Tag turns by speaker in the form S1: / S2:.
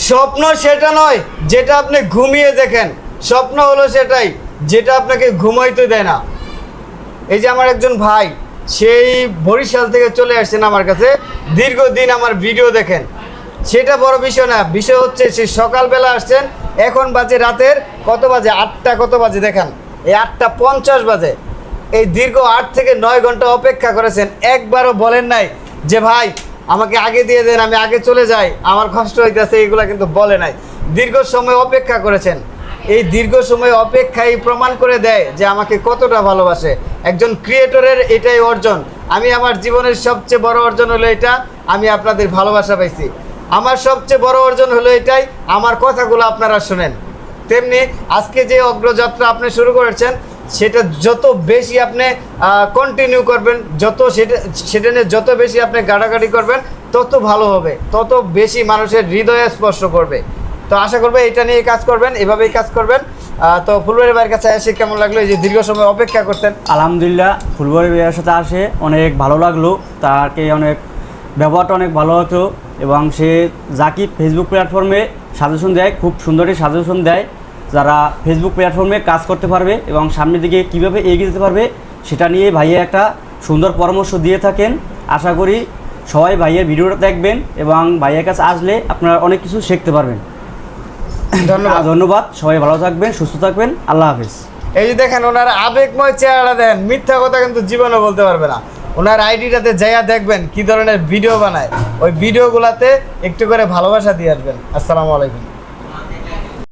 S1: স্বপ্ন সেটা নয় যেটা আপনি ঘুমিয়ে দেখেন, স্বপ্ন হলো সেটাই যেটা আপনাকে ঘুমাইতে দেয় না। এই যে আমার একজন ভাই, সেই বরিশাল থেকে চলে আসছেন আমার কাছে, দীর্ঘদিন আমার ভিডিও দেখেন, সেটা বড় বিষয় না। বিষয় হচ্ছে সে সকালবেলা আসছেন, এখন বাজে রাতের কত বাজে, 8টা কত বাজে দেখেন, এই 8:50 বাজে। এই দীর্ঘ 8 থেকে 9 ঘন্টা অপেক্ষা করেছেন, একবারও বলেন নাই যে ভাই আমাকে আগে দিয়ে দেন, আমি আগে চলে যাই, আমার কষ্ট হইতেছে, এগুলো কিন্তু বলে নাই। দীর্ঘ সময় অপেক্ষা করেছেন। এই দীর্ঘ সময় অপেক্ষাই প্রমাণ করে দেয় যে আমাকে কতটা ভালোবাসে। একজন ক্রিয়েটরের এটাই অর্জন। আমি আমার জীবনের সবচেয়ে বড় অর্জন হলো এটা, আমি আপনাদের ভালোবাসা পাইছি। আমার সবচেয়ে বড় অর্জন হলো এটাই, আমার কথাগুলো আপনারা শুনেন। তেমনি আজকে যে অগ্রযাত্রা আপনি শুরু করেছেন, সেটা যত বেশি আপনি কন্টিনিউ করবেন, সেটা নিয়ে যত বেশি আপনি গাড়াগাড়ি করবেন, তত ভালো হবে, তত বেশি মানুষের হৃদয়ে স্পর্শ করবে। তো আশা করবো এটা নিয়ে কাজ করবেন, এভাবেই কাজ করবেন। তো ফুলবাড়ি ভাইয়ের কাছে এসে কেমন লাগলো, এই যে দীর্ঘ সময় অপেক্ষা করতেন?
S2: আলহামদুলিল্লাহ, ফুলবাড়ি ভাইয়ের সাথে আসে অনেক ভালো লাগলো। তাকে অনেক ব্যবহারটা অনেক ভালো হতো এবং সে যাকে ফেসবুক প্ল্যাটফর্মে সাজেশন দেয়, খুব সুন্দরই সাজেশন দেয়, যারা ফেসবুক প্ল্যাটফর্মে কাজ করতে পারবে এবং সামনের দিকে কীভাবে এগিয়ে যেতে পারবে সেটা নিয়ে ভাইয়া একটা সুন্দর পরামর্শ দিয়ে থাকেন। আশা করি সবাই ভাইয়ের ভিডিওটা দেখবেন এবং ভাইয়ের কাছে আসলে আপনারা অনেক কিছু শিখতে পারবেন। ধন্যবাদ। সবাই ভালো থাকবেন, সুস্থ থাকবেন। আল্লাহ হাফিজ।
S1: এই যে দেখেন ওনার আবেগময় চেহারা, দেন মিথ্যা কথা কিন্তু জীবনে বলতে পারবে না। ওনার আইডিটাতে যাইয়া দেখবেন কি ধরনের ভিডিও বানায়, ওই ভিডিওগুলোতে একটু করে ভালোবাসা দিয়ে আসবেন। আসসালামু আলাইকুম।